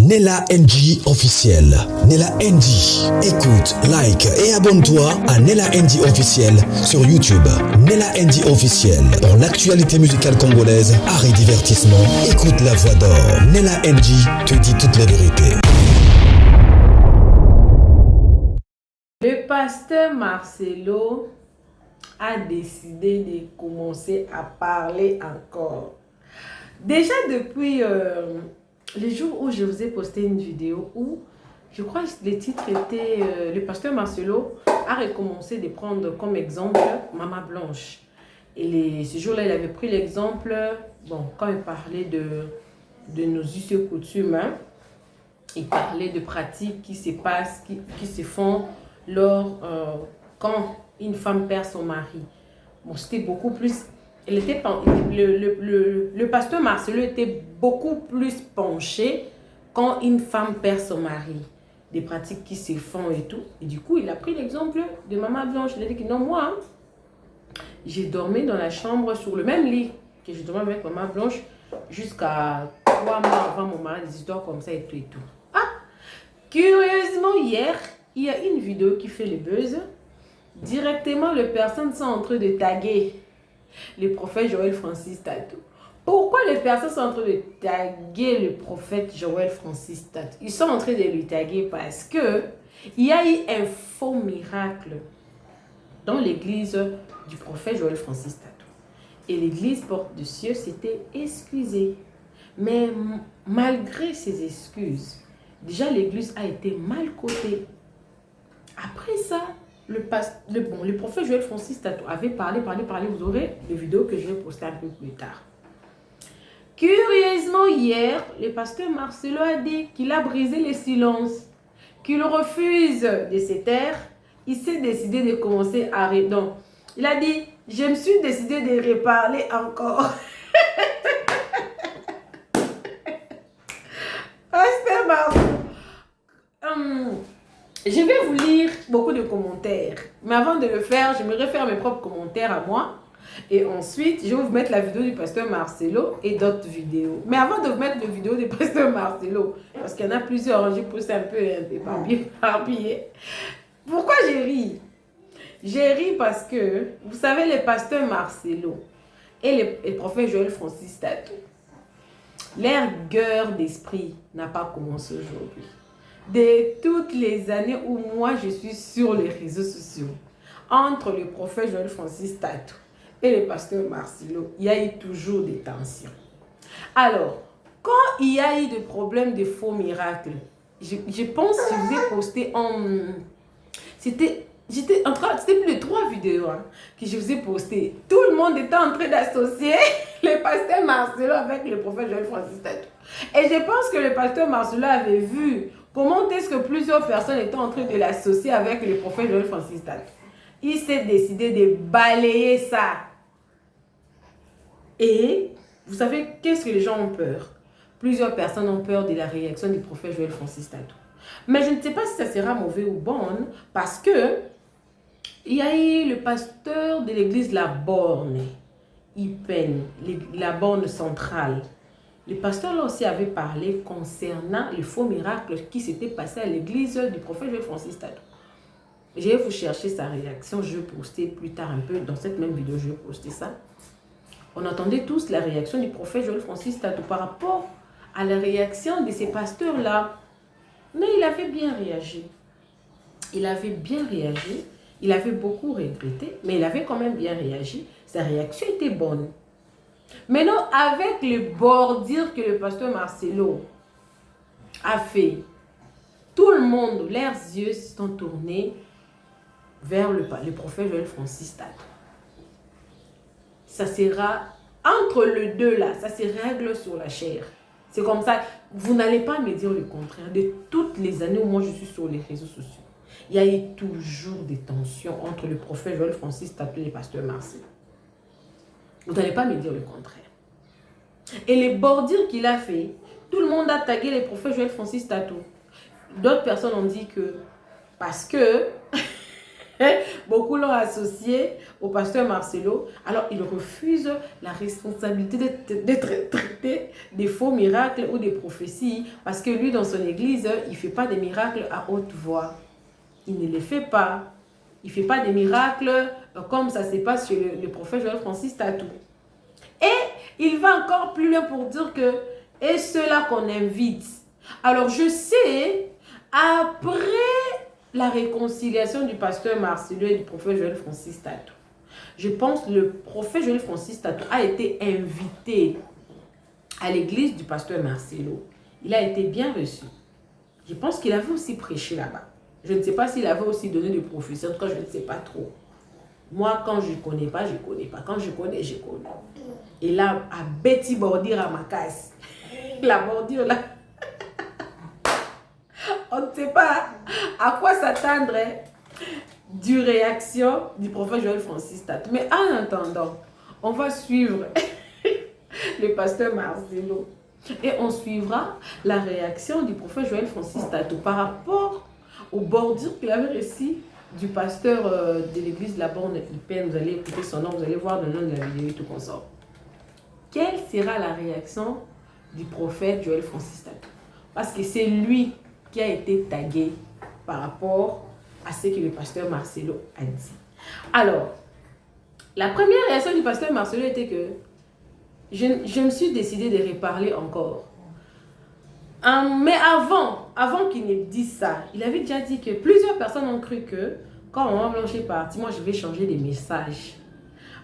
Nella NG officiel. Nella NG. Écoute, like et abonne-toi à Nella NG officiel sur YouTube. Nella NG officiel. Pour l'actualité musicale congolaise, art et divertissement, écoute la voix d'or. Nella NG te dit toute la vérité. Le pasteur Marcelo a décidé de commencer à parler encore. Déjà depuis les jours où je vous ai posté une vidéo où je crois que le titre était le pasteur Marcelo a recommencé de prendre comme exemple Maman Blanche. Et ce jour-là, il avait pris l'exemple, bon, quand il parlait de nos us et coutumes, hein, il parlait de pratiques qui se passent, qui se font lors, quand une femme perd son mari. Bon, c'était beaucoup plus... Le pasteur Marcelo était beaucoup plus penché quand une femme perd son mari. Des pratiques qui se font et tout. Et du coup, il a pris l'exemple de Maman Blanche. Il a dit que non, moi, j'ai dormi dans la chambre sur le même lit que je dormais avec Maman Blanche jusqu'à 3 mois avant mon mari, des histoires comme ça et tout et tout. Ah! Curieusement, hier, il y a une vidéo qui fait le buzz. Directement, les personnes sont en train de taguer le prophète Joël Francis Tatou. Pourquoi les personnes sont en train de taguer le prophète Joël Francis Tatou? Ils sont en train de lui taguer parce que il y a eu un faux miracle dans l'église du prophète Joël Francis Tatou. Et l'église Porte de Cieux s'était excusée. Mais malgré ces excuses, déjà l'église a été mal cotée. Après ça, le prophète Joël Francis Tatou avait parlé, vous aurez les vidéos que je vais poster un peu plus tard. Curieusement, hier, le pasteur Marcelo a dit qu'il a brisé le silence, qu'il refuse de se taire. Il s'est décidé de commencer à... Donc, il a dit, je me suis décidé de reparler encore. Pasteur Marcelo. Je vais vous lire beaucoup de commentaires. Mais avant de le faire, j'aimerais faire mes propres commentaires à moi. Et ensuite, je vais vous mettre la vidéo du pasteur Marcelo et d'autres vidéos. Mais avant de vous mettre la vidéo du pasteur Marcelo, parce qu'il y en a plusieurs, j'ai poussé un peu éparpillé. Pourquoi j'ai ri? J'ai ri parce que, vous savez, le pasteur Marcelo et le prophète Joël Francis Tatou, leur guerre d'esprit n'a pas commencé aujourd'hui. De toutes les années où moi je suis sur les réseaux sociaux, entre le prophète Joël Francis Tatou et le pasteur Marcelo, il y a eu toujours des tensions. Alors, quand il y a eu des problèmes de faux miracles, je pense que je vous ai posté c'était plus de 3 vidéos que je vous ai posté. Tout le monde était en train d'associer le pasteur Marcelo avec le prophète Joël Francis Tatou. Et je pense que le pasteur Marcelo avait vu comment est-ce que plusieurs personnes étaient en train de l'associer avec le prophète Joël Francis Tatou. Il s'est décidé de balayer ça. Et vous savez, qu'est-ce que les gens ont peur? Plusieurs personnes ont peur de la réaction du prophète Joël Francis Tatou. Mais je ne sais pas si ça sera mauvais ou bon, parce que il y a eu le pasteur de l'église La Borne, Ipen, la Borne centrale. Le pasteur là aussi avait parlé concernant les faux miracles qui s'étaient passés à l'église du prophète Joël Francis Tatou. Je vais vous chercher sa réaction, je vais poster plus tard un peu, dans cette même vidéo, je vais poster ça. On entendait tous la réaction du prophète Joël Francis Tatou par rapport à la réaction de ces pasteurs-là. Mais il avait bien réagi. Il avait bien réagi. Il avait beaucoup regretté, mais il avait quand même bien réagi. Sa réaction était bonne. Maintenant, avec le bordure que le pasteur Marcelo a fait, tout le monde, leurs yeux se sont tournés vers le prophète Joël Francis Tatou. Ça sera, entre les deux là, ça se règle sur la chair. C'est comme ça, vous n'allez pas me dire le contraire. De toutes les années où moi je suis sur les réseaux sociaux, il y a eu toujours des tensions entre le prophète Joël Francis Tatou et le pasteur Marcelo. Vous n'allez pas me dire le contraire. Et les bordures qu'il a fait, tout le monde a tagué le prophète Joël Francis Tatou. D'autres personnes ont dit que, parce que Beaucoup l'ont associé au pasteur Marcelo. Alors, il refuse la responsabilité d'être traité des faux miracles ou des prophéties parce que lui, dans son église, il ne fait pas des miracles à haute voix. Il ne les fait pas. Il ne fait pas des miracles comme ça se passe chez le prophète Joël Francis Tatou. Et il va encore plus loin pour dire que et ceux-là qu'on invite. Alors, je sais, après la réconciliation du pasteur Marcelo et du prophète Joël Francis Tatou, je pense que le prophète Joël Francis Tatou a été invité à l'église du pasteur Marcelo. Il a été bien reçu. Je pense qu'il avait aussi prêché là-bas. Je ne sais pas s'il avait aussi donné des prophéties. En tout cas, je ne sais pas trop. Moi, quand je ne connais pas, je ne connais pas. Quand je connais, je connais. Et là, à Betty Bordure à ma casse. La bordure là. On ne sait pas à quoi s'attendre du réaction du prophète Joël Francis Tatou. Mais en attendant, on va suivre le pasteur Marcelo. Et on suivra la réaction du prophète Joël Francis Tatou par rapport aux bordures qu'il avait reçues du pasteur de l'église de la Borne Hypen. Vous allez écouter son nom, vous allez voir le nom de la vidéo et tout comme ça. Quelle sera la réaction du prophète Joël Francis Tatou? Parce que c'est lui qui a été tagué par rapport à ce que le pasteur Marcelo a dit. Alors, la première réaction du pasteur Marcelo était que je me suis décidé de reparler encore. Mais avant qu'il ne dise ça, il avait déjà dit que plusieurs personnes ont cru que quand Maman Blanche est partie, moi je vais changer des messages.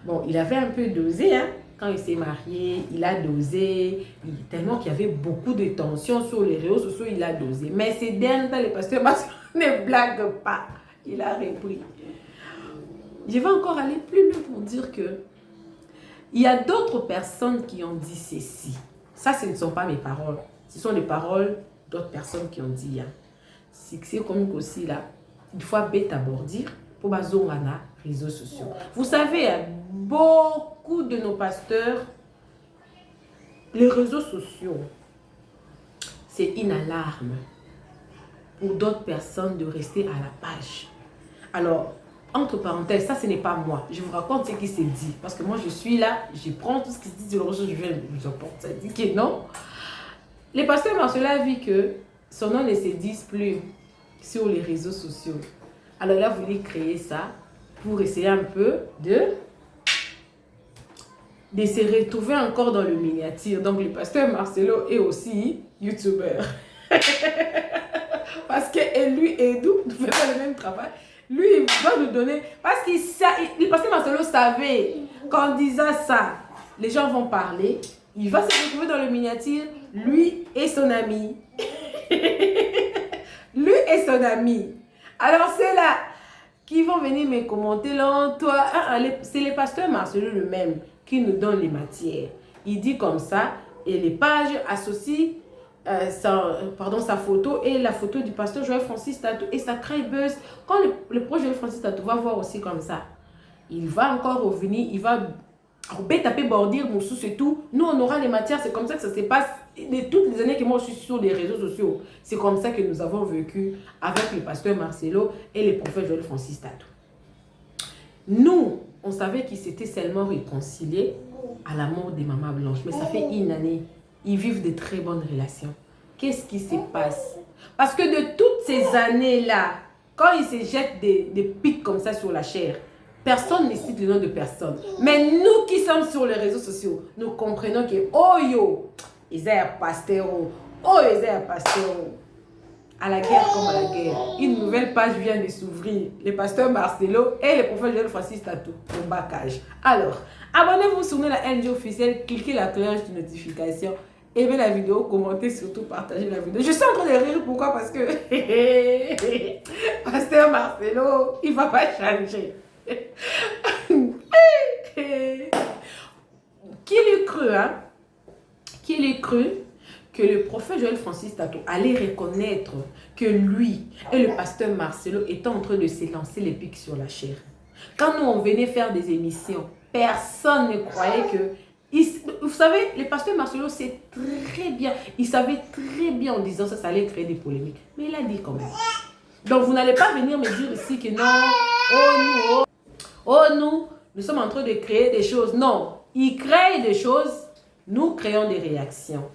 Bon, il avait un peu dosé, hein. Quand il s'est marié, il a dosé. Tellement qu'il y avait beaucoup de tensions sur les réseaux sociaux, il a dosé. Mais ces derniers temps, le pasteur Marcelo ne blague pas. Il a repris. Je vais encore aller plus loin pour dire que il y a d'autres personnes qui ont dit ceci. Ça, ce ne sont pas mes paroles. Ce sont les paroles d'autres personnes qui ont dit. Hein. C'est comme aussi là. Il faut bête abordir pour bazongana réseaux sociaux. Vous savez, beaucoup de nos pasteurs, les réseaux sociaux, c'est une alarme pour d'autres personnes de rester à la page. Alors, entre parenthèses, ça ce n'est pas moi. Je vous raconte ce qui s'est dit. Parce que moi je suis là, je prends tout ce qui se dit sur le réseau, je viens vous apporte. Ça dit que non. Le pasteur Marcelo a vu que son nom ne se dise plus sur les réseaux sociaux. Alors il a voulu créer ça pour essayer un peu de se retrouver encore dans le miniature. Donc le pasteur Marcelo est aussi youtubeur. Parce que lui et nous ne faisons pas le même travail. Lui, il va nous donner... Parce qu'il le pasteur Marcelo savait qu'en disant ça, les gens vont parler. Il va se retrouver dans le miniature, lui et son ami. Lui et son ami. Alors c'est là qui vont venir me commenter. Là, toi, c'est le pasteur Marcelo le même qui nous donne les matières. Il dit comme ça et les pages associent sa photo et la photo du pasteur Joël Francis Tatou et ça crée buzz. Quand le projet Joël Francis Tatou va voir aussi comme ça, il va encore revenir, il va taper bordir Moussous et tout. Nous on aura les matières, c'est comme ça que ça se passe de toutes les années que moi je suis sur les réseaux sociaux. C'est comme ça que nous avons vécu avec le pasteur Marcelo et le prophète Joël Francis Tatou. Nous, on savait qu'ils s'étaient seulement réconciliés à la mort de Maman Blanche, mais ça fait une année. Ils vivent de très bonnes relations. Qu'est-ce qui se passe? Parce que de toutes ces années-là, quand ils se jettent des pics comme ça sur la chair, personne ne cite le nom de personne. Mais nous qui sommes sur les réseaux sociaux, nous comprenons que, oh yo, ils sont un pasteur, oh ils sont un pasteur. À la guerre comme à la guerre, une nouvelle page vient de s'ouvrir. Le pasteur Marcelo et le prophète Joël Francis Tatou, au bacage. Alors, abonnez-vous sur la NG officielle, cliquez la cloche de notification. Aimez la vidéo, commentez, surtout partagez la vidéo. Je suis en train de rire, pourquoi? Parce que pasteur Marcelo, il ne va pas changer. Qui l'eût cru, hein? Qui l'eût cru que le prophète Joël Francis Tatou allait reconnaître que lui et le pasteur Marcelo étaient en train de se lancer les pics sur la chair. Quand nous, on venait faire des émissions, personne ne croyait que... Vous savez, le pasteur Marcelo sait très bien, il savait très bien en disant ça, ça allait créer des polémiques. Mais il a dit quand même. Donc, vous n'allez pas venir me dire ici que non, Nous sommes en train de créer des choses. Non, il crée des choses, nous créons des réactions.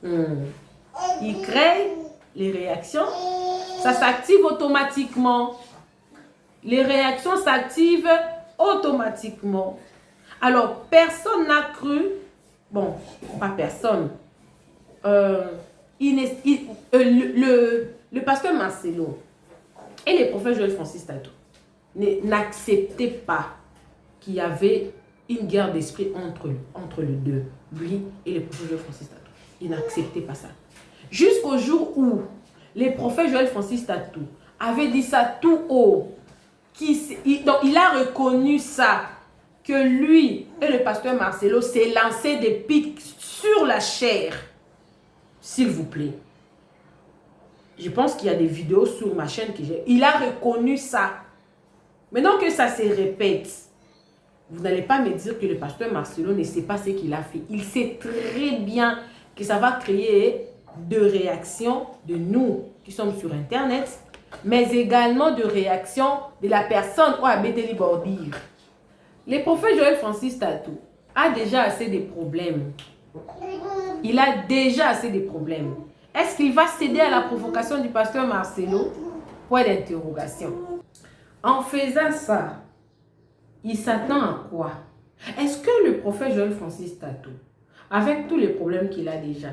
Il crée les réactions, ça s'active automatiquement. Les réactions s'activent automatiquement. Alors, personne n'a cru, bon, pas personne, le pasteur Marcelo et le prophète Joël Francis Tatou n'acceptaient pas qu'il y avait une guerre d'esprit entre les deux, lui et le prophète Joël Francis Tatou. Ils n'acceptaient pas ça. Jusqu'au jour où le prophète Joël Francis Tatou avait dit ça tout haut, donc il a reconnu ça, que lui et le pasteur Marcelo s'est lancé des pics sur la chair. S'il vous plaît. Je pense qu'il y a des vidéos sur ma chaîne que j'ai. Il a reconnu ça. Maintenant que ça se répète, vous n'allez pas me dire que le pasteur Marcelo ne sait pas ce qu'il a fait. Il sait très bien que ça va créer de réactions de nous qui sommes sur Internet, mais également de réactions de la personne qui a habité les bordures. Le prophète Joël Francis Tatou a déjà assez de problèmes. Il a déjà assez de problèmes. Est-ce qu'il va céder à la provocation du pasteur Marcelo? Point d'interrogation. En faisant ça, il s'attend à quoi? Est-ce que le prophète Joël Francis Tatou, avec tous les problèmes qu'il a déjà,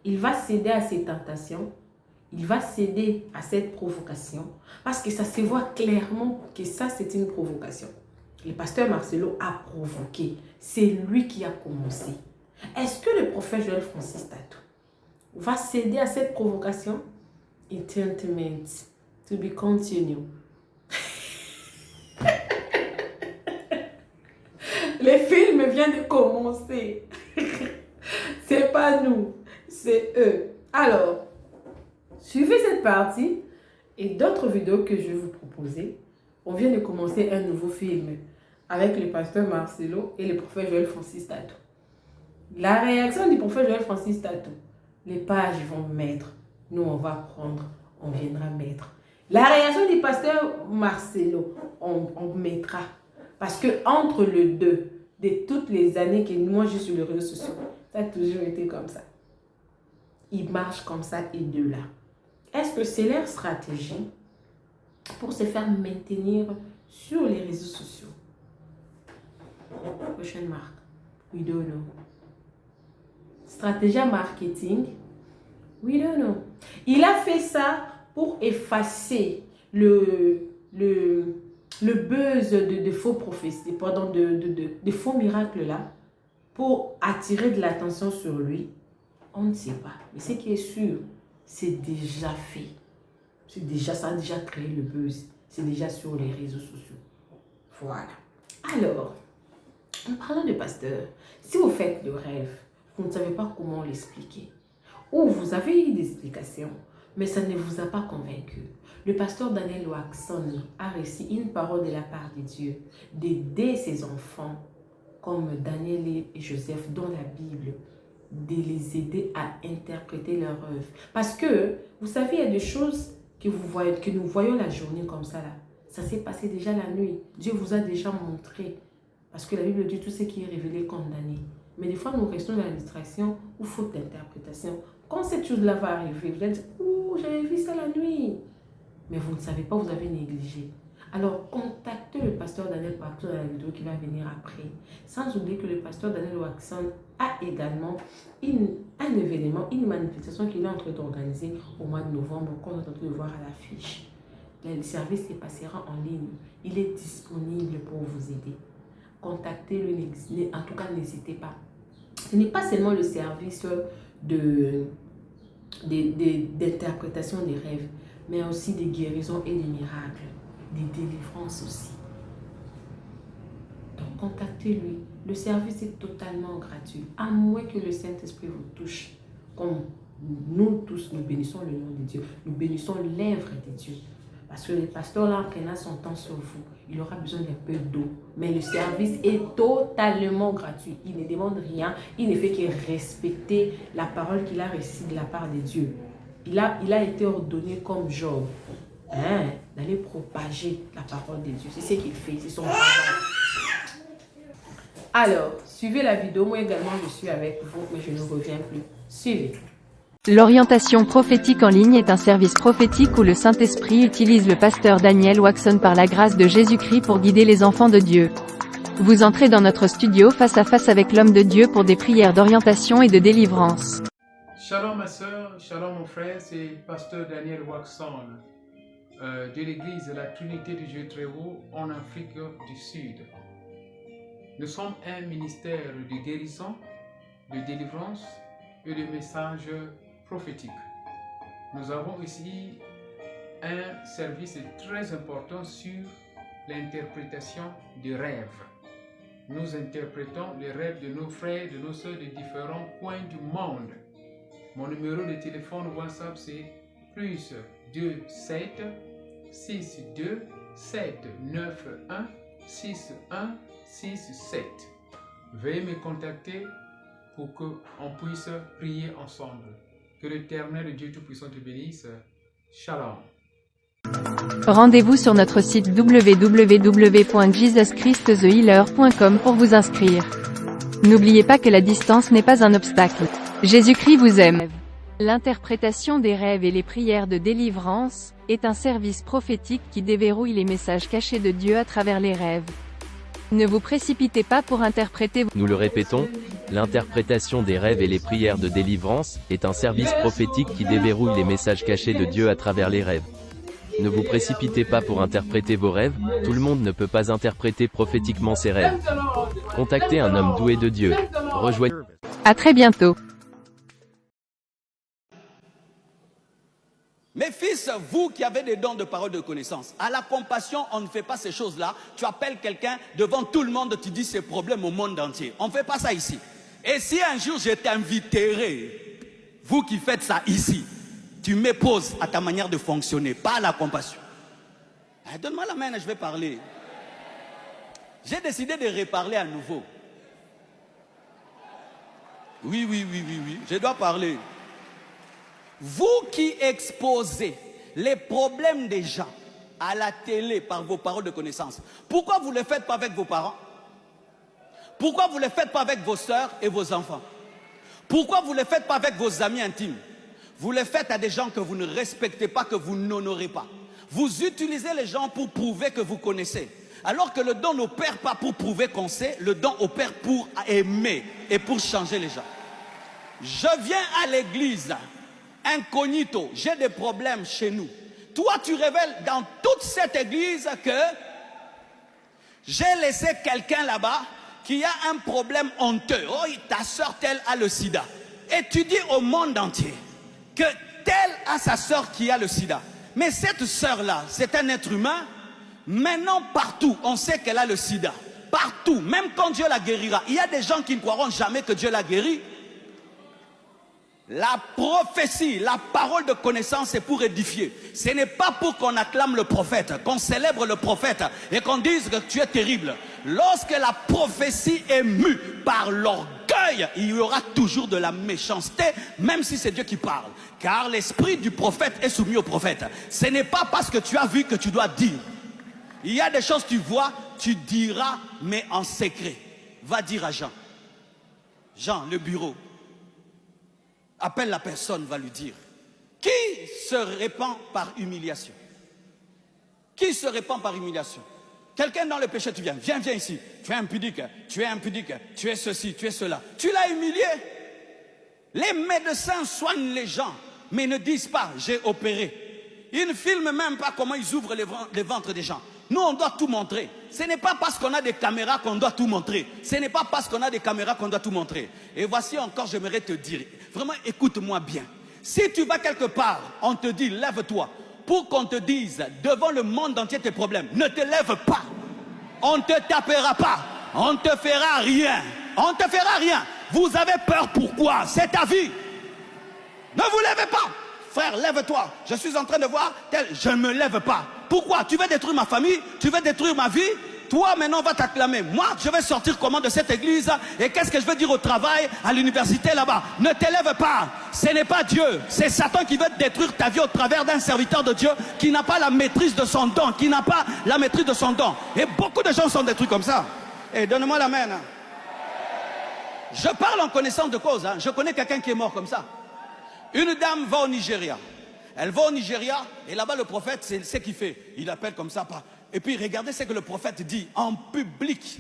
il va céder à ses tentations? Il va céder à cette provocation? Parce que ça se voit clairement que ça, c'est une provocation. Le pasteur Marcelo a provoqué. C'est lui qui a commencé. Est-ce que le prophète Joël Francis Tatou va céder à cette provocation? Intentiment. To be continued. Le film vient de commencer. C'est pas nous, c'est eux. Alors, suivez cette partie et d'autres vidéos que je vais vous proposer. On vient de commencer un nouveau film avec le pasteur Marcelo et le prophète Joël Francis Tatou. La réaction du prophète Joël Francis Tatou, les pages vont mettre, nous on va prendre, on viendra mettre. La réaction du pasteur Marcelo, on mettra. Parce que entre les deux, de toutes les années que moi je suis sur les réseaux sociaux, ça a toujours été comme ça. Ils marchent comme ça et de là. Est-ce que c'est leur stratégie pour se faire maintenir sur les réseaux sociaux? Prochaine marque. We don't know. Stratégie marketing. We don't know. Il a fait ça pour effacer le buzz de faux prophéties, pardon, de faux miracles là, pour attirer de l'attention sur lui. On ne sait pas. Mais ce qui est sûr, c'est déjà fait. Ça a déjà créé le buzz. C'est déjà sur les réseaux sociaux. Voilà. Alors, en parlant de pasteur, si vous faites le rêve, vous ne savez pas comment l'expliquer, ou vous avez eu des explications, mais ça ne vous a pas convaincu, le pasteur Daniel Waxon a reçu une parole de la part de Dieu d'aider ses enfants, comme Daniel et Joseph dans la Bible, de les aider à interpréter leur œuvre. Parce que, vous savez, il y a des choses que nous voyons la journée comme ça, là. Ça s'est passé déjà la nuit. Dieu vous a déjà montré. Parce que la Bible dit tout ce qui est révélé, condamné. Mais des fois, nous restons dans la distraction ou faute d'interprétation. Quand cette chose-là va arriver, vous allez dire, oh, j'avais vu ça la nuit. Mais vous ne savez pas, vous avez négligé. Alors, contactez le pasteur Daniel partout dans la vidéo qui va venir après. Sans oublier que le pasteur Daniel Waxon a également un événement, une manifestation qu'il est en train d'organiser au mois de novembre, qu'on est en train de voir à l'affiche. Le service se passera en ligne. Il est disponible pour vous aider. Contactez-le, en tout cas, n'hésitez pas. Ce n'est pas seulement le service d'interprétation des rêves, mais aussi des guérisons et des miracles, des délivrances aussi. Donc, contactez-lui. Le service est totalement gratuit, à moins que le Saint-Esprit vous touche. Comme nous tous, nous bénissons le nom de Dieu, nous bénissons l'œuvre de Dieu. Parce que le pasteur, là, en prenant son temps sur vous, il aura besoin d'un peu d'eau. Mais le service est totalement gratuit. Il ne demande rien. Il ne fait que respecter la parole qu'il a reçue de la part de Dieu. Il a été ordonné comme Job. d'aller propager la parole de Dieu. C'est ce qu'il fait, c'est son travail. Alors, suivez la vidéo. Moi également, je suis avec vous, mais je ne reviens plus. Suivez. L'orientation prophétique en ligne est un service prophétique où le Saint-Esprit utilise le pasteur Daniel Waxon par la grâce de Jésus-Christ pour guider les enfants de Dieu. Vous entrez dans notre studio face à face avec l'homme de Dieu pour des prières d'orientation et de délivrance. Shalom ma soeur, shalom mon frère, c'est pasteur Daniel Waxon de l'église de la Trinité du Dieu très haut en Afrique du Sud. Nous sommes un ministère de guérison, de délivrance et de messages prophétiques. Nous avons ici un service très important sur l'interprétation des rêves. Nous interprétons les rêves de nos frères, de nos soeurs de différents coins du monde. Mon numéro de téléphone WhatsApp c'est plus 27 62 791 6167. Veuillez me contacter pour qu'on puisse prier ensemble. Que l'Éternel Dieu Tout-Puissant te bénisse. Shalom. Rendez-vous sur notre site www.jesuschristthehealer.com pour vous inscrire. N'oubliez pas que la distance n'est pas un obstacle. Jésus-Christ vous aime. L'interprétation des rêves et les prières de délivrance est un service prophétique qui déverrouille les messages cachés de Dieu à travers les rêves. Ne vous précipitez pas pour interpréter. Nous le répétons, l'interprétation des rêves et les prières de délivrance est un service prophétique qui déverrouille les messages cachés de Dieu à travers les rêves. Ne vous précipitez pas pour interpréter vos rêves, tout le monde ne peut pas interpréter prophétiquement ses rêves. Contactez un homme doué de Dieu. Rejoignez. À très bientôt. Mes fils, vous qui avez des dons de parole de connaissance, à la compassion, on ne fait pas ces choses-là. Tu appelles quelqu'un devant tout le monde, tu dis ses problèmes au monde entier. On ne fait pas ça ici. Et si un jour je t'inviterai, vous qui faites ça ici, tu m'époses à ta manière de fonctionner, pas à la compassion. Donne-moi la main, je vais parler. J'ai décidé de reparler à nouveau. Oui, je dois parler. Vous qui exposez les problèmes des gens à la télé par vos paroles de connaissance, pourquoi vous ne le faites pas avec vos parents? Pourquoi vous ne le faites pas avec vos soeurs et vos enfants? Pourquoi vous ne le faites pas avec vos amis intimes? Vous le faites à des gens que vous ne respectez pas, que vous n'honorez pas. Vous utilisez les gens pour prouver que vous connaissez. Alors que le don n'opère pas pour prouver qu'on sait, le don opère pour aimer et pour changer les gens. Je viens à l'église incognito, j'ai des problèmes chez nous. Toi, tu révèles dans toute cette église que j'ai laissé quelqu'un là-bas qui a un problème honteux. Oh, ta soeur telle a le sida. Et tu dis au monde entier que telle a sa soeur qui a le sida. Mais cette soeur-là, c'est un être humain. Maintenant, partout, on sait qu'elle a le sida. Partout, même quand Dieu la guérira. Il y a des gens qui ne croiront jamais que Dieu la guérit. La prophétie, la parole de connaissance, c'est pour édifier. Ce n'est pas pour qu'on acclame le prophète, qu'on célèbre le prophète et qu'on dise que tu es terrible. Lorsque la prophétie est mue par l'orgueil, il y aura toujours de la méchanceté, même si c'est Dieu qui parle. Car l'esprit du prophète est soumis au prophète. Ce n'est pas parce que tu as vu que tu dois dire. Il y a des choses que tu vois, tu diras, mais en secret. Va dire à Jean. Jean, le bureau. Appelle la personne, va lui dire. Qui se répand par humiliation? Qui se répand par humiliation? Quelqu'un dans le péché, tu viens. Viens ici. Tu es impudique, tu es impudique, tu es ceci, tu es cela. Tu l'as humilié. Les médecins soignent les gens, mais ne disent pas, j'ai opéré. Ils ne filment même pas comment ils ouvrent les ventres des gens. Nous, on doit tout montrer. Ce n'est pas parce qu'on a des caméras qu'on doit tout montrer. Ce n'est pas parce qu'on a des caméras qu'on doit tout montrer. Et voici encore, j'aimerais te dire, vraiment écoute-moi bien. Si tu vas quelque part, on te dit, lève-toi. Pour qu'on te dise, devant le monde entier tes problèmes, ne te lève pas. On ne te tapera pas. On ne te fera rien. On ne te fera rien. Vous avez peur, pourquoi? C'est ta vie. Ne vous levez pas. Frère, lève-toi. Je suis en train de voir tel. Je ne me lève pas. Pourquoi? Tu veux détruire ma famille? Tu veux détruire ma vie? Toi, maintenant, on va t'acclamer. Moi, je vais sortir comment de cette église? Et qu'est-ce que je vais dire au travail, à l'université là-bas? Ne t'élève pas. Ce n'est pas Dieu. C'est Satan qui veut détruire ta vie au travers d'un serviteur de Dieu qui n'a pas la maîtrise de son don. Qui n'a pas la maîtrise de son don. Et beaucoup de gens sont détruits comme ça. Et donne-moi l'amen. Je parle en connaissance de cause. Je connais quelqu'un qui est mort comme ça. Une dame va au Nigeria. Elle va au Nigeria et là-bas le prophète, c'est ce qu'il fait. Il appelle comme ça. Et puis regardez ce que le prophète dit en public.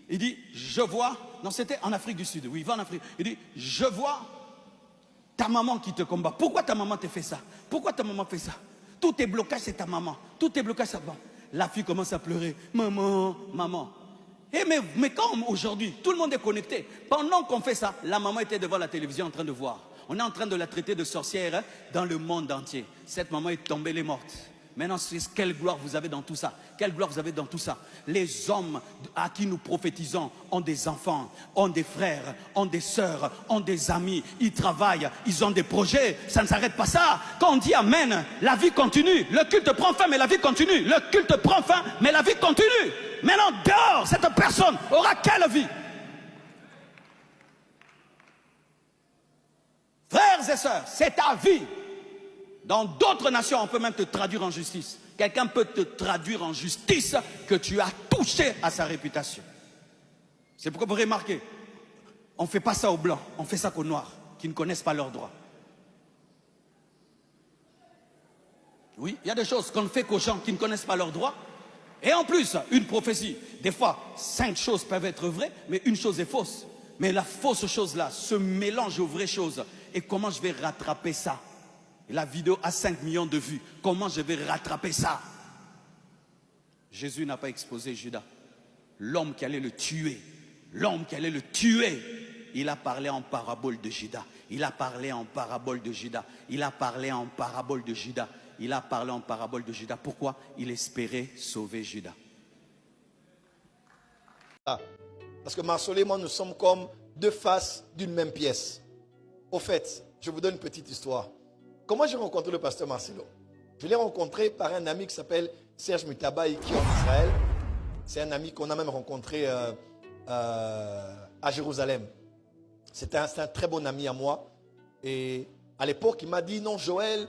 Il dit, je vois, non c'était en Afrique du Sud, oui, il va en Afrique. Il dit, je vois ta maman qui te combat. Pourquoi ta maman te fait ça? Pourquoi ta maman fait ça? Tous tes blocages c'est ta maman. Tous tes blocages c'est ta maman. La fille commence à pleurer. Maman, maman. Et mais quand aujourd'hui, tout le monde est connecté. Pendant qu'on fait ça, la maman était devant la télévision en train de voir. On est en train de la traiter de sorcière dans le monde entier. Cette maman est tombée, elle est morte. Maintenant, quelle gloire vous avez dans tout ça? Quelle gloire vous avez dans tout ça? Les hommes à qui nous prophétisons ont des enfants, ont des frères, ont des sœurs, ont des amis. Ils travaillent, ils ont des projets. Ça ne s'arrête pas ça. Quand on dit Amen, la vie continue. Le culte prend fin, mais la vie continue. Le culte prend fin, mais la vie continue. Maintenant, dehors, cette personne aura quelle vie? Frères et sœurs, c'est ta vie. Dans d'autres nations, on peut même te traduire en justice. Quelqu'un peut te traduire en justice que tu as touché à sa réputation. C'est pourquoi vous remarquez, on ne fait pas ça aux blancs, on fait ça qu'aux noirs, qui ne connaissent pas leurs droits. Oui, il y a des choses qu'on ne fait qu'aux gens qui ne connaissent pas leurs droits. Et en plus, une prophétie, des fois, 5 choses peuvent être vraies, mais une chose est fausse. Mais la fausse chose-là se mélange aux vraies choses. Et comment je vais rattraper ça? La vidéo a 5 millions de vues. Comment je vais rattraper ça? Jésus n'a pas exposé Judas. L'homme qui allait le tuer. L'homme qui allait le tuer. Il a parlé en parabole de Judas. Il a parlé en parabole de Judas. Il a parlé en parabole de Judas. Il a parlé en parabole de Judas. Pourquoi? Il espérait sauver Judas. Parce que Marceau et moi, nous sommes comme deux faces d'une même pièce. Au fait, je vous donne une petite histoire. Comment j'ai rencontré le pasteur Marcelo? Je l'ai rencontré par un ami qui s'appelle Serge Mutabaï, qui est en Israël. C'est un ami qu'on a même rencontré à Jérusalem. C'est un très bon ami à moi. Et à l'époque, il m'a dit, non Joël,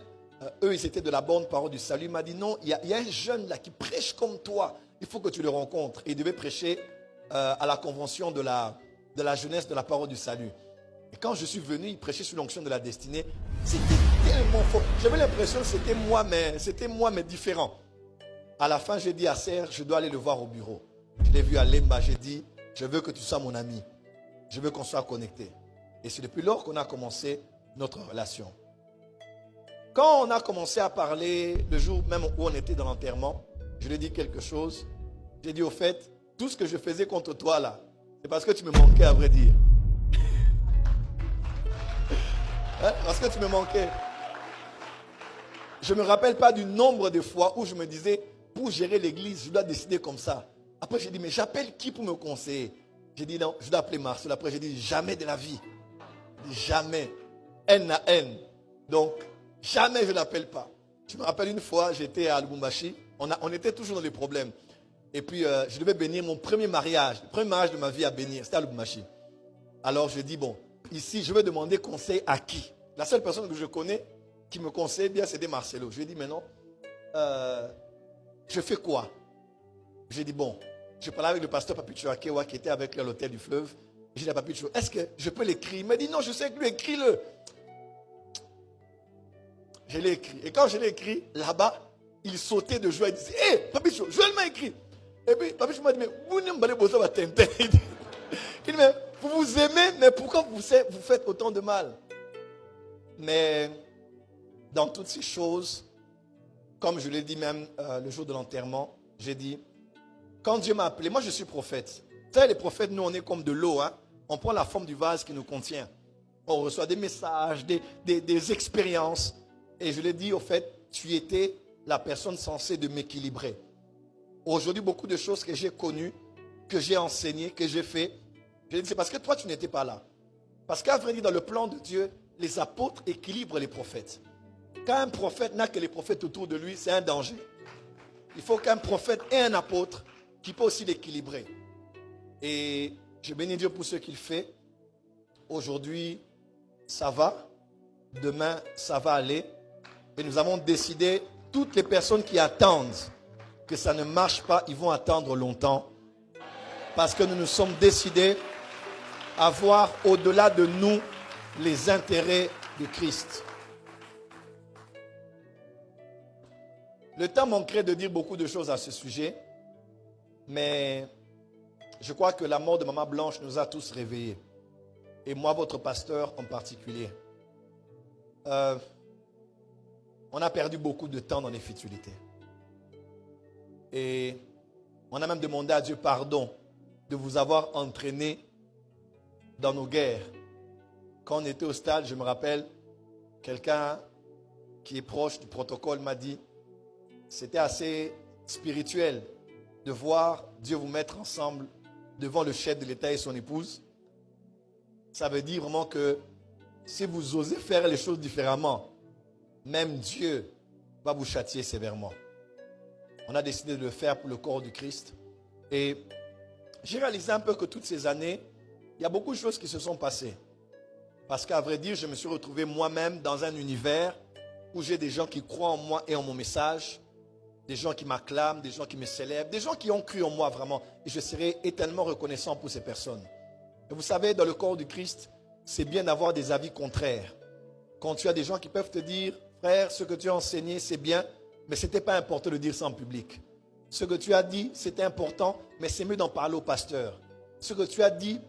eux ils étaient de la bonne parole du salut. Il m'a dit, non, il y a un jeune là qui prêche comme toi. Il faut que tu le rencontres. Et il devait prêcher à la convention de la jeunesse de la parole du salut. Et quand je suis venu, il prêchait sur l'onction de la destinée. C'était tellement fort. J'avais l'impression que c'était moi, mais différent. À la fin, j'ai dit à Serge, je dois aller le voir au bureau. Je l'ai vu à Lemba, j'ai dit, je veux que tu sois mon ami. Je veux qu'on soit connectés. Et c'est depuis lors qu'on a commencé notre relation. Quand on a commencé à parler, le jour même où on était dans l'enterrement, je lui ai dit quelque chose. J'ai dit, au fait, tout ce que je faisais contre toi là, c'est parce que tu me manquais, à vrai dire. Hein? Parce que tu me manquais. Je ne me rappelle pas du nombre de fois où je me disais, pour gérer l'église, je dois décider comme ça. Après, j'ai dit, mais j'appelle qui pour me conseiller? J'ai dit, non, je dois appeler Marcel. Après, j'ai dit, jamais de la vie. Jamais. N à N. Donc, jamais je ne l'appelle pas. Je me rappelle une fois, j'étais à Lubumbashi. On était toujours dans les problèmes. Et puis, je devais bénir mon premier mariage. Le premier mariage de ma vie à bénir, c'était à Lubumbashi. Alors, je dis, bon, ici, je vais demander conseil à qui? La seule personne que je connais qui me conseille bien, c'était Marcelo. Je lui ai dit, mais non, je fais quoi? J'ai dit, bon, je parlais avec le pasteur Papicho Akewa qui était avec lui à l'hôtel du fleuve. J'ai dit à Papicho, est-ce que je peux l'écrire? Il m'a dit, non, je sais que lui, écris-le. Je l'ai écrit. Et quand je l'ai écrit, là-bas, il sautait de joie. Il disait, hé, Papicho, Joël m'a écrit. Et puis, Papicho m'a dit, mais vous n'aimez pas les beaux à Tintin. Il dit, mais vous vous aimez, mais pourquoi vous faites autant de mal? Mais dans toutes ces choses, comme je l'ai dit même le jour de l'enterrement, j'ai dit, quand Dieu m'a appelé, moi je suis prophète. Vous savez, les prophètes, nous on est comme de l'eau. Hein? On prend la forme du vase qui nous contient. On reçoit des messages, des expériences. Et je l'ai dit, au fait, tu étais la personne censée de m'équilibrer. Aujourd'hui, beaucoup de choses que j'ai connues, que j'ai enseignées, que j'ai fait, je l'ai dit, c'est parce que toi tu n'étais pas là. Parce qu'à vrai dire, dans le plan de Dieu, les apôtres équilibrent les prophètes. Quand un prophète n'a que les prophètes autour de lui, c'est un danger. Il faut qu'un prophète ait un apôtre qui peut aussi l'équilibrer. Et je bénis Dieu pour ce qu'il fait. Aujourd'hui, ça va. Demain, ça va aller. Et nous avons décidé, toutes les personnes qui attendent que ça ne marche pas, ils vont attendre longtemps. Parce que nous nous sommes décidés à voir au-delà de nous les intérêts de Christ. Le temps manquerait de dire beaucoup de choses à ce sujet, mais je crois que la mort de Maman Blanche nous a tous réveillés. Et moi, votre pasteur en particulier. On a perdu beaucoup de temps dans les futilités. Et on a même demandé à Dieu pardon de vous avoir entraîné dans nos guerres. Quand on était au stade, je me rappelle, quelqu'un qui est proche du protocole m'a dit, c'était assez spirituel de voir Dieu vous mettre ensemble devant le chef de l'État et son épouse. Ça veut dire vraiment que si vous osez faire les choses différemment, même Dieu va vous châtier sévèrement. On a décidé de le faire pour le corps du Christ. Et j'ai réalisé un peu que toutes ces années, il y a beaucoup de choses qui se sont passées. Parce qu'à vrai dire, je me suis retrouvé moi-même dans un univers où j'ai des gens qui croient en moi et en mon message, des gens qui m'acclament, des gens qui me célèbrent, des gens qui ont cru en moi vraiment. Et je serai éternellement reconnaissant pour ces personnes. Et vous savez, dans le corps du Christ, c'est bien d'avoir des avis contraires. Quand tu as des gens qui peuvent te dire, frère, ce que tu as enseigné, c'est bien, mais ce n'était pas important de dire ça en public. Ce que tu as dit, c'était important, mais c'est mieux d'en parler au pasteur. Ce que tu as dit,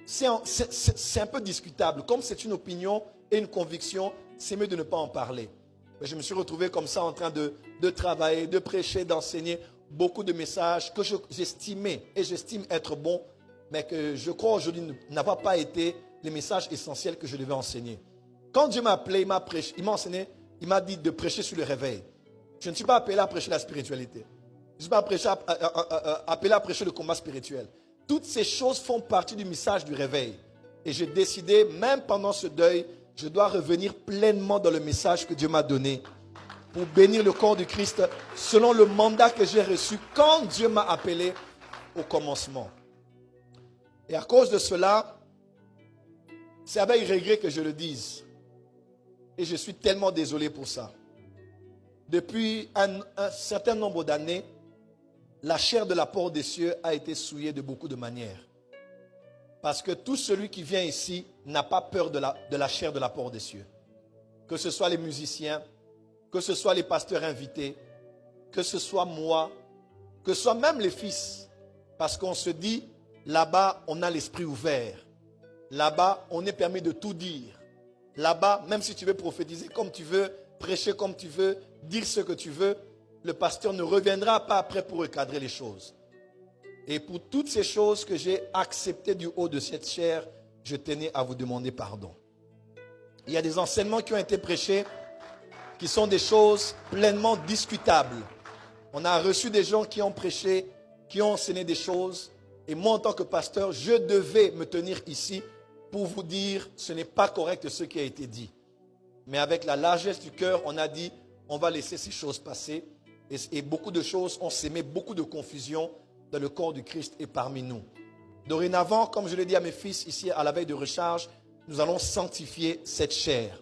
c'est un peu discutable. Comme c'est une opinion et une conviction, c'est mieux de ne pas en parler. Mais je me suis retrouvé comme ça en train de travailler, de prêcher, d'enseigner beaucoup de messages que j'estimais et j'estime être bons, mais que je crois aujourd'hui n'avoir pas été les messages essentiels que je devais enseigner. Quand Dieu m'a appelé, il m'a enseigné, il m'a dit de prêcher sur le réveil. Je ne suis pas appelé à prêcher la spiritualité. Je ne suis pas appelé à prêcher le combat spirituel. Toutes ces choses font partie du message du réveil. Et j'ai décidé, même pendant ce deuil, je dois revenir pleinement dans le message que Dieu m'a donné pour bénir le corps du Christ selon le mandat que j'ai reçu quand Dieu m'a appelé au commencement. Et à cause de cela, c'est avec regret que je le dise. Et je suis tellement désolé pour ça. Depuis un certain nombre d'années, la chair de la porte des cieux a été souillée de beaucoup de manières. Parce que tout celui qui vient ici n'a pas peur de la chair de la porte des cieux. Que ce soit les musiciens, que ce soit les pasteurs invités, que ce soit moi, que ce soit même les fils. Parce qu'on se dit, là-bas, on a l'esprit ouvert. Là-bas, on est permis de tout dire. Là-bas, même si tu veux prophétiser comme tu veux, prêcher comme tu veux, dire ce que tu veux, le pasteur ne reviendra pas après pour recadrer les choses. Et pour toutes ces choses que j'ai acceptées du haut de cette chair, je tenais à vous demander pardon. Il y a des enseignements qui ont été prêchés qui sont des choses pleinement discutables. On a reçu des gens qui ont prêché, qui ont enseigné des choses. Et moi, en tant que pasteur, je devais me tenir ici pour vous dire ce n'est pas correct ce qui a été dit. Mais avec la largesse du cœur, on a dit on va laisser ces choses passer. Et beaucoup de choses ont sémé beaucoup de confusion dans le corps du Christ et parmi nous. Dorénavant, comme je l'ai dit à mes fils ici à la veille de recharge, nous allons sanctifier cette chair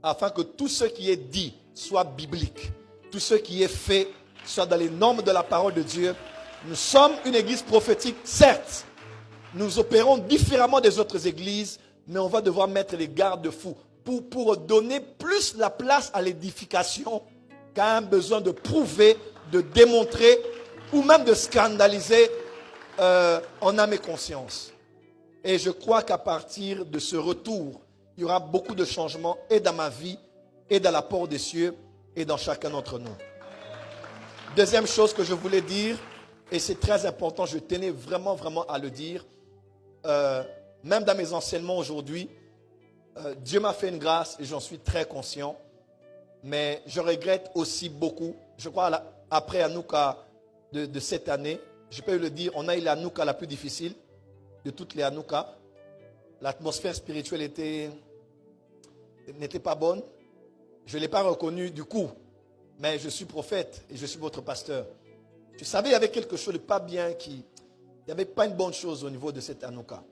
afin que tout ce qui est dit soit biblique, tout ce qui est fait soit dans les normes de la parole de Dieu. Nous sommes une église prophétique, certes. Nous opérons différemment des autres églises, mais on va devoir mettre les garde-fous pour donner plus la place à l'édification qu'à un besoin de prouver, de démontrer ou même de scandaliser en âme et conscience. Et je crois qu'à partir de ce retour, il y aura beaucoup de changements et dans ma vie, et dans la porte des cieux, et dans chacun d'entre nous. Deuxième chose que je voulais dire, et c'est très important, je tenais vraiment à le dire, même dans mes enseignements aujourd'hui, Dieu m'a fait une grâce et j'en suis très conscient, mais je regrette aussi beaucoup. Je crois après Hanouka de cette année, je peux le dire, on a eu la Hanouka la plus difficile de toutes les Hanouka. L'atmosphère spirituelle n'était pas bonne. Je ne l'ai pas reconnu du coup, mais je suis prophète et je suis votre pasteur. Je savais qu'il y avait quelque chose de pas bien, il n'y avait pas une bonne chose au niveau de cette Hanouka.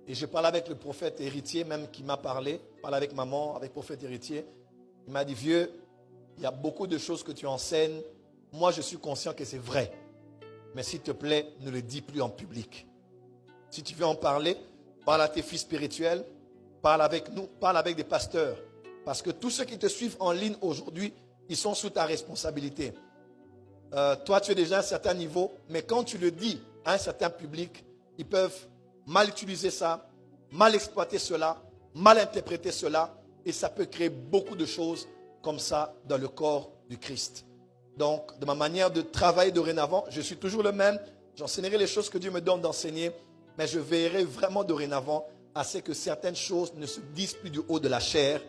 Et je parlais avec le prophète héritier, même qui m'a parlé. Je parlais avec maman, avec le prophète héritier. Il m'a dit, vieux, il y a beaucoup de choses que tu enseignes. Moi, je suis conscient que c'est vrai. Mais s'il te plaît, ne le dis plus en public. Si tu veux en parler, parle à tes fils spirituels, parle avec nous, parle avec des pasteurs. Parce que tous ceux qui te suivent en ligne aujourd'hui, ils sont sous ta responsabilité. Toi, tu es déjà à un certain niveau, mais quand tu le dis à un certain public, ils peuvent mal utiliser ça, mal exploiter cela, mal interpréter cela, et ça peut créer beaucoup de choses comme ça dans le corps du Christ. Donc, de ma manière de travailler dorénavant, je suis toujours le même. J'enseignerai les choses que Dieu me donne d'enseigner, mais je veillerai vraiment dorénavant à ce que certaines choses ne se disent plus du haut de la chair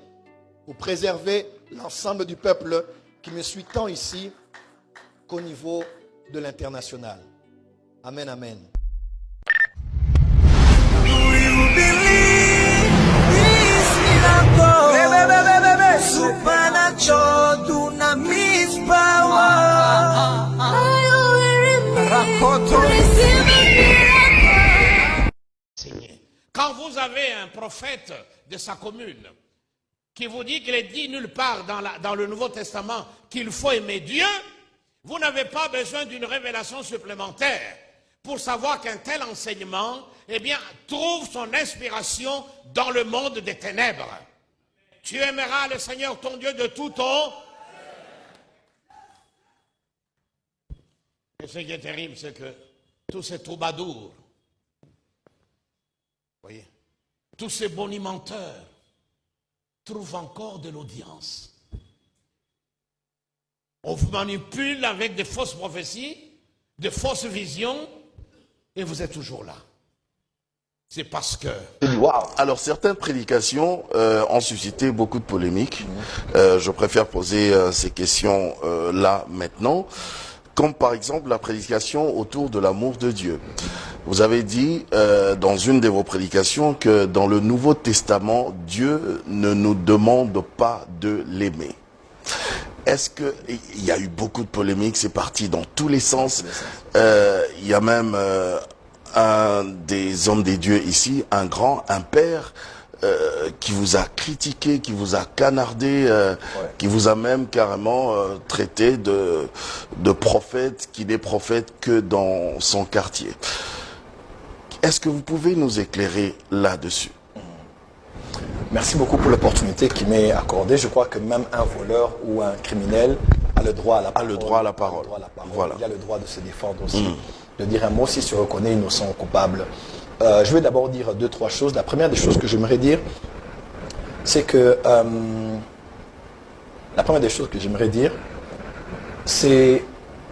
pour préserver l'ensemble du peuple qui me suit tant ici qu'au niveau de l'international. Amen, amen. Quand vous avez un prophète de sa commune qui vous dit qu'il est dit nulle part dans le Nouveau Testament qu'il faut aimer Dieu, vous n'avez pas besoin d'une révélation supplémentaire pour savoir qu'un tel enseignement, eh bien, trouve son inspiration dans le monde des ténèbres. Tu aimeras le Seigneur ton Dieu de tout ton... Et ce qui est terrible, c'est que tous ces troubadours, voyez, tous ces bonimenteurs trouvent encore de l'audience. On vous manipule avec des fausses prophéties, de fausses visions, et vous êtes toujours là. C'est parce que... Wow. Alors, certaines prédications ont suscité beaucoup de polémiques. Je préfère poser ces questions là, maintenant. Comme par exemple la prédication autour de l'amour de Dieu. Vous avez dit dans une de vos prédications que dans le Nouveau Testament, Dieu ne nous demande pas de l'aimer. Est-ce que il y a eu beaucoup de polémiques, c'est parti dans tous les sens. Il y a même un des hommes des dieux ici, un père, qui vous a critiqué, qui vous a canardé, qui vous a même carrément traité de prophète, qui n'est prophète que dans son quartier. Est-ce que vous pouvez nous éclairer là-dessus? Merci beaucoup pour l'opportunité qui m'est accordée. Je crois que même un voleur ou un criminel a le droit à la parole. A le droit à la parole. Voilà. Il a le droit de se défendre aussi, de dire un mot s'il se reconnaît innocent ou coupable. Je vais d'abord dire 2-3 choses. La première des choses que j'aimerais dire, c'est que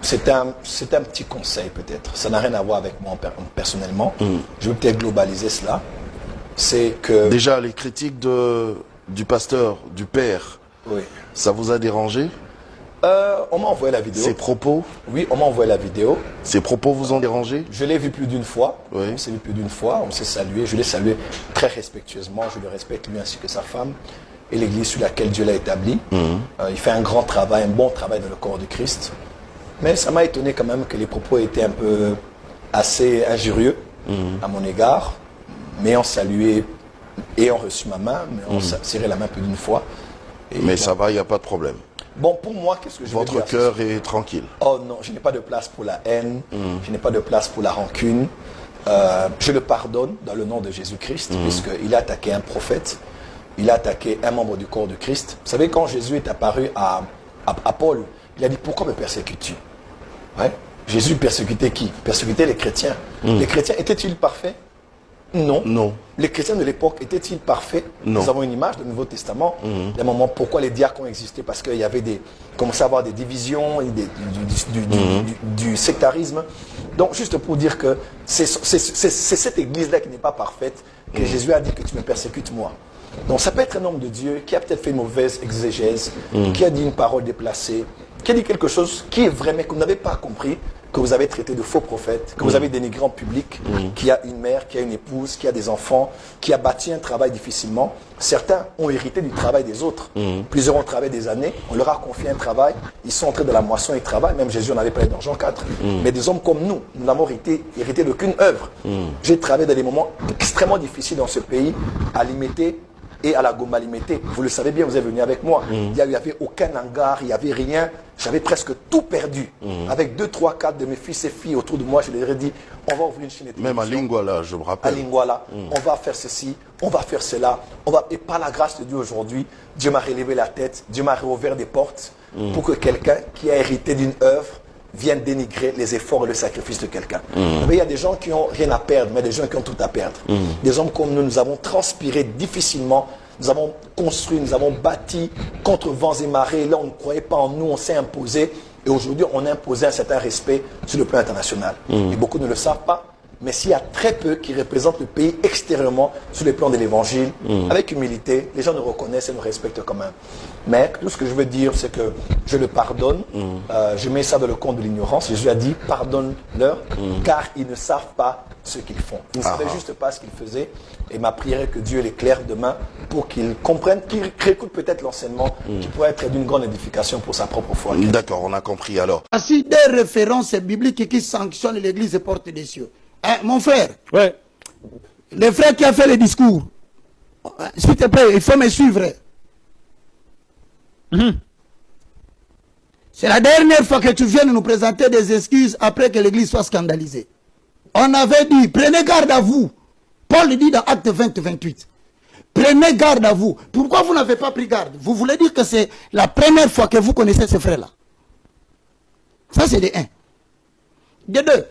c'est un petit conseil peut-être. Ça n'a rien à voir avec moi personnellement. Je vais peut-être globaliser cela. C'est que déjà les critiques du pasteur, du père, oui. Ça vous a dérangé? On m'a envoyé la vidéo. Ses propos? Oui, on m'a envoyé la vidéo. Ses propos vous ont dérangé? Je l'ai vu plus d'une fois. Oui. On s'est vu plus d'une fois. On s'est salué. Je l'ai salué très respectueusement. Je le respecte lui ainsi que sa femme et l'église sur laquelle Dieu l'a établi. Il fait un grand travail, un bon travail dans le corps du Christ. Mais ça m'a étonné quand même que les propos étaient un peu assez injurieux à mon égard. Mais on saluait et on reçu ma main, mais on serrait la main plus d'une fois. Et mais ça va, il n'y a pas de problème. Bon, pour moi, qu'est-ce que je veux dire? Votre cœur est tranquille. Oh non, je n'ai pas de place pour la haine, je n'ai pas de place pour la rancune. Je le pardonne dans le nom de Jésus-Christ, puisqu'il a attaqué un prophète, il a attaqué un membre du corps de Christ. Vous savez, quand Jésus est apparu à Paul, il a dit, pourquoi me persécutes-tu? Ouais. Jésus persécutait qui? Persécutait les chrétiens. Les chrétiens étaient-ils parfaits? Non. Non. Les chrétiens de l'époque étaient-ils parfaits? Non. Nous avons une image du Nouveau Testament. Il y a un moment, pourquoi les diacres ont existé? Parce qu'il y avait commençait à avoir des divisions, du sectarisme. Donc, juste pour dire que c'est cette église-là qui n'est pas parfaite, que Jésus a dit que tu me persécutes moi. Donc, ça peut être un homme de Dieu qui a peut-être fait une mauvaise exégèse, qui a dit une parole déplacée, qui a dit quelque chose qui est vrai, mais qu'on n'avait pas compris. que vous avez traité de faux prophètes, que vous avez dénigré en public, qui a une mère, qui a une épouse, qui a des enfants, qui a bâti un travail difficilement. Certains ont hérité du travail des autres. Plusieurs ont travaillé des années, on leur a confié un travail, ils sont entrés de la moisson et travaillent. Même Jésus en avait parlé dans Jean 4. Mais des hommes comme nous, nous n'avons hérité d'aucune œuvre. J'ai travaillé dans des moments extrêmement difficiles dans ce pays, à Limité et à la Goma Limité. Vous le savez bien, vous êtes venu avec moi. Il n'y avait aucun hangar, il n'y avait rien. J'avais presque tout perdu. Avec 2, 3, 4 de mes fils et filles autour de moi, je leur ai dit, on va ouvrir une chaîne de télévision. Même à Lingwala, je me rappelle. À Lingwala, on va faire ceci, on va faire cela. Et par la grâce de Dieu aujourd'hui, Dieu m'a relevé la tête, Dieu m'a rouvert des portes pour que quelqu'un qui a hérité d'une œuvre vienne dénigrer les efforts et le sacrifice de quelqu'un. Il y a des gens qui n'ont rien à perdre, mais des gens qui ont tout à perdre. Des hommes comme nous, nous avons transpiré difficilement. Nous avons construit, nous avons bâti contre vents et marées. Là, on ne croyait pas en nous, on s'est imposé. Et aujourd'hui, on a imposé un certain respect sur le plan international. Et beaucoup ne le savent pas. Mais s'il y a très peu qui représentent le pays extérieurement sur le plan de l'évangile, avec humilité, les gens nous reconnaissent et nous respectent quand même. Mais tout ce que je veux dire, c'est que je le pardonne. Je mets ça dans le compte de l'ignorance. Jésus a dit, pardonne-leur, car ils ne savent pas ce qu'ils font. Ils ne savaient juste pas ce qu'ils faisaient. Et ma prière est que Dieu l'éclaire demain pour qu'ils comprennent, qu'ils réécoutent peut-être l'enseignement qui pourrait être d'une grande édification pour sa propre foi. D'accord, on a compris alors. Voici des références bibliques qui sanctionnent l'église porte des cieux. Hein, mon frère, ouais. Le frère qui a fait le discours, s'il te plaît, il faut me suivre. C'est la dernière fois que tu viens nous présenter des excuses après que l'église soit scandalisée. On avait dit, prenez garde à vous. Paul dit dans Acte 20-28. Prenez garde à vous. Pourquoi vous n'avez pas pris garde? Vous voulez dire que c'est la première fois que vous connaissez ce frère-là? Ça, c'est de 1. De 2.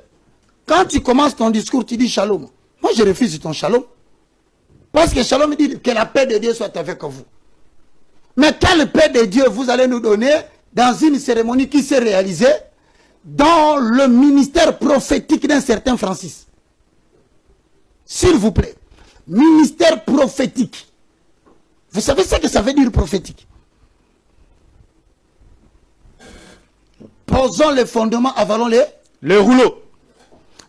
Quand tu commences ton discours, tu dis shalom. Moi, je refuse ton shalom. Parce que shalom dit que la paix de Dieu soit avec vous. Mais quelle paix de Dieu vous allez nous donner dans une cérémonie qui s'est réalisée dans le ministère prophétique d'un certain Francis? S'il vous plaît. Ministère prophétique. Vous savez ce que ça veut dire prophétique? Posons les fondements, avalons le rouleau.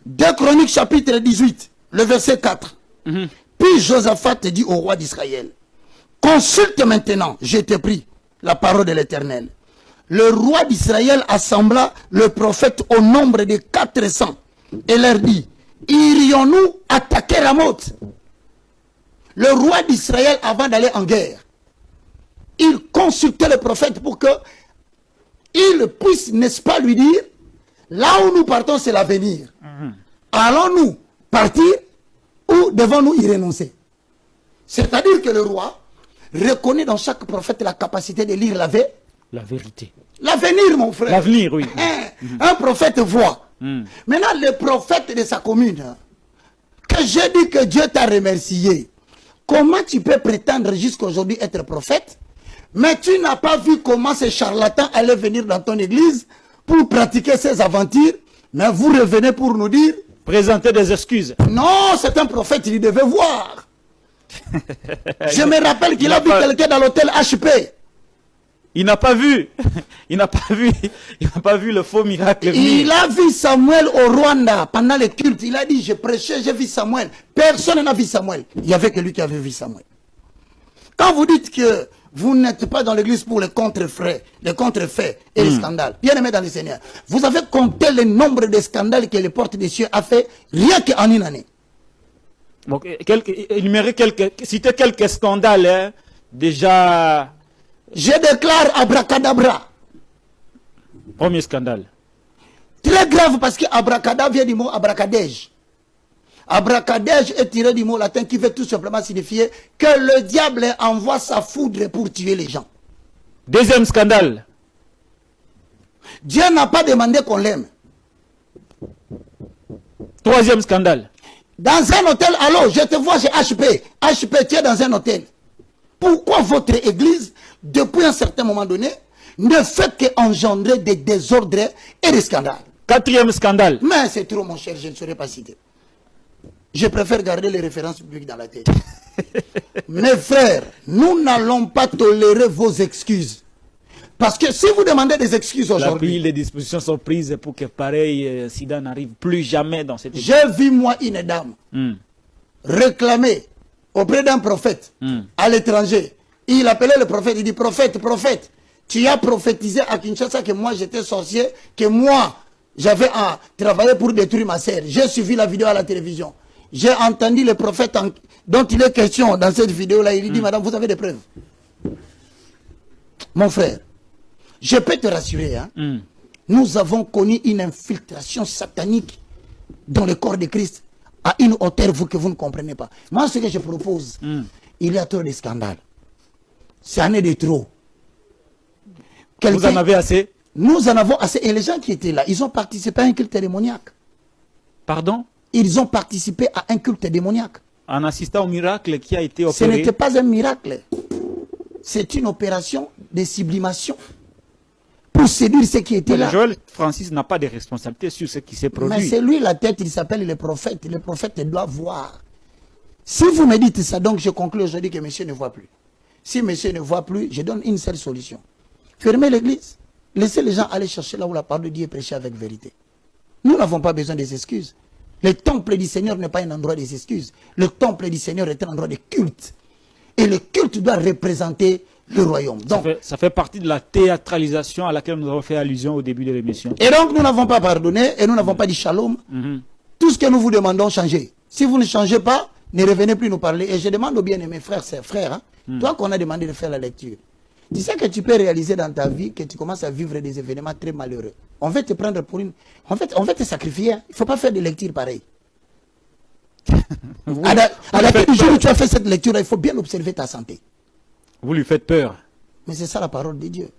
2 Chroniques chapitre 18, le verset 4. Puis Josaphat dit au roi d'Israël, consulte maintenant, je te prie, la parole de l'Éternel. Le roi d'Israël assembla le prophète au nombre de 400 et leur dit, irions-nous attaquer Ramoth? Le roi d'Israël, avant d'aller en guerre, il consultait le prophète pour que il puisse, n'est-ce pas, lui dire, là où nous partons, c'est l'avenir. Allons-nous partir ou devons-nous y renoncer? C'est-à-dire que le roi reconnaît dans chaque prophète la capacité de lire la vérité. L'avenir, mon frère. L'avenir, oui. Un prophète voit. Maintenant, le prophète de sa commune, que j'ai dit que Dieu t'a remercié, comment tu peux prétendre jusqu'à aujourd'hui être prophète, mais tu n'as pas vu comment ces charlatans allaient venir dans ton église pour pratiquer ces aventures, mais vous revenez pour nous dire... Présenter des excuses. Non, c'est un prophète, il devait voir. Je me rappelle qu'il a vu quelqu'un dans l'hôtel HP. Il n'a pas vu. Il n'a pas vu. Il n'a pas vu le faux miracle. Il a vu Samuel au Rwanda pendant le culte. Il a dit, je prêchais, j'ai vu Samuel. Personne n'a vu Samuel. Il n'y avait que lui qui avait vu Samuel. Quand vous dites que vous n'êtes pas dans l'église pour les contrefaits et les scandales, bien aimé dans le Seigneur, vous avez compté le nombre de scandales que les portes des cieux a fait rien qu'en une année. Bon, citer quelques scandales, hein, déjà... Je déclare abracadabra. Premier scandale. Très grave parce que abracadabra vient du mot abracadège. Abracadège est tiré du mot latin qui veut tout simplement signifier que le diable envoie sa foudre pour tuer les gens. Deuxième scandale. Dieu n'a pas demandé qu'on l'aime. Troisième scandale. Dans un hôtel, allô, je te vois chez HP. HP, tu es dans un hôtel. Pourquoi votre église, depuis un certain moment donné, ne fait qu'engendrer des désordres et des scandales? Quatrième scandale. Mais c'est trop, mon cher, je ne saurais pas citer. Je préfère garder les références publiques dans la tête. Mes frères, nous n'allons pas tolérer vos excuses. Parce que si vous demandez des excuses aujourd'hui... Les dispositions sont prises pour que pareil sida n'arrive plus jamais dans cette... J'ai vu moi une dame réclamer auprès d'un prophète à l'étranger. Il appelait le prophète, il dit prophète, prophète, tu as prophétisé à Kinshasa que moi j'étais sorcier, que moi j'avais à travailler pour détruire ma sœur. J'ai suivi la vidéo à la télévision. J'ai entendu le prophète dont il est question dans cette vidéo-là. Il dit, madame, vous avez des preuves. Mon frère, je peux te rassurer, hein, nous avons connu une infiltration satanique dans le corps de Christ à une hauteur que vous ne comprenez pas. Moi, ce que je propose, il y a trop de scandales. C'est un de trop. Vous en avez assez? Nous en avons assez. Et les gens qui étaient là, ils ont participé à un culte démoniaque. Pardon? Ils ont participé à un culte démoniaque. En assistant au miracle qui a été opéré? Ce n'était pas un miracle. C'est une opération de sublimation pour séduire ceux qui étaient là. Joël Francis n'a pas de responsabilité sur ce qui s'est produit. Mais c'est lui la tête, il s'appelle le prophète. Le prophète doit voir. Si vous me dites ça, donc je conclue aujourd'hui que monsieur ne voit plus. Si monsieur ne voit plus, je donne une seule solution. Fermez l'église. Laissez les gens aller chercher là où la parole de Dieu est prêchée avec vérité. Nous n'avons pas besoin des excuses. Le temple du Seigneur n'est pas un endroit des excuses. Le temple du Seigneur est un endroit de culte. Et le culte doit représenter le royaume. Donc, ça fait partie de la théâtralisation à laquelle nous avons fait allusion au début de l'émission. Et donc nous n'avons pas pardonné et nous n'avons pas dit shalom. Tout ce que nous vous demandons, changez. Si vous ne changez pas, ne revenez plus nous parler. Et je demande aux bien-aimés frères, frères, toi qu'on a demandé de faire la lecture, tu sais que tu peux réaliser dans ta vie que tu commences à vivre des événements très malheureux. On va te prendre pour une... On va te sacrifier. Il ne faut pas faire des lectures pareilles. À la fin du jour où tu as fait cette lecture, il faut bien observer ta santé. Vous lui faites peur. Mais c'est ça la parole de Dieu.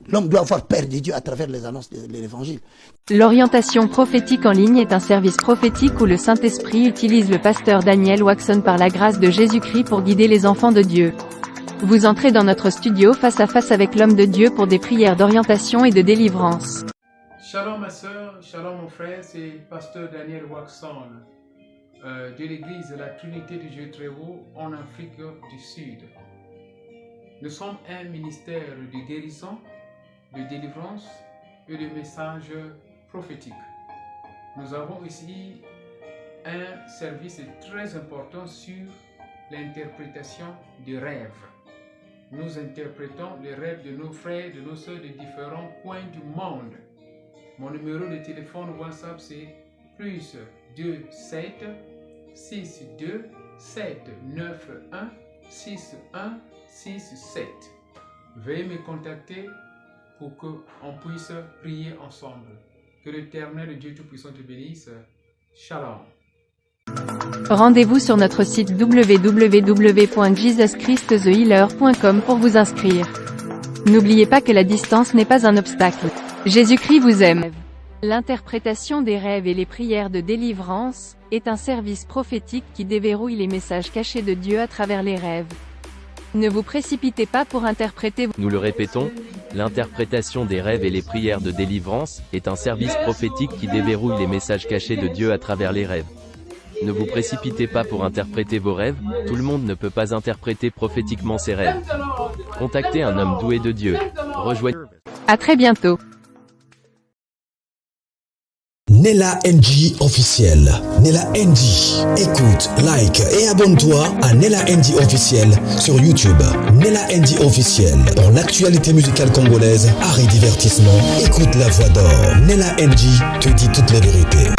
L'homme doit avoir peur de Dieu à travers les annonces de l'évangile. L'orientation prophétique en ligne est un service prophétique où le Saint-Esprit utilise le pasteur Daniel Waxon par la grâce de Jésus-Christ pour guider les enfants de Dieu. Vous entrez dans notre studio face à face avec l'homme de Dieu pour des prières d'orientation et de délivrance. Shalom ma soeur, shalom mon frère, c'est pasteur Daniel Waxon de l'église de la Trinité du Dieu très haut en Afrique du Sud. Nous sommes un ministère de guérison, de délivrance et de messages prophétiques. Nous avons ici un service très important sur l'interprétation des rêves. Nous interprétons les rêves de nos frères, de nos soeurs de différents coins du monde. Mon numéro de téléphone WhatsApp c'est plus 27 62 791 6167. Veuillez me contacter pour qu'on puisse prier ensemble. Que l'Éternel Dieu Tout-Puissant te bénisse. Shalom. Rendez-vous sur notre site www.jesuschristthehealer.com pour vous inscrire. N'oubliez pas que la distance n'est pas un obstacle. Jésus-Christ vous aime. L'interprétation des rêves et les prières de délivrance est un service prophétique qui déverrouille les messages cachés de Dieu à travers les rêves. Ne vous précipitez pas pour interpréter. Nous le répétons, l'interprétation des rêves et les prières de délivrance est un service prophétique qui déverrouille les messages cachés de Dieu à travers les rêves. Ne vous précipitez pas pour interpréter vos rêves, tout le monde ne peut pas interpréter prophétiquement ses rêves. Contactez un homme doué de Dieu. Rejoignez. À très bientôt. Nella NG officiel. Nella NG. Écoute, like et abonne-toi à Nella NG officiel sur YouTube. Nella NG officiel. Pour l'actualité musicale congolaise, art et divertissement, écoute la voix d'or. Nella NG te dit toutes les vérités.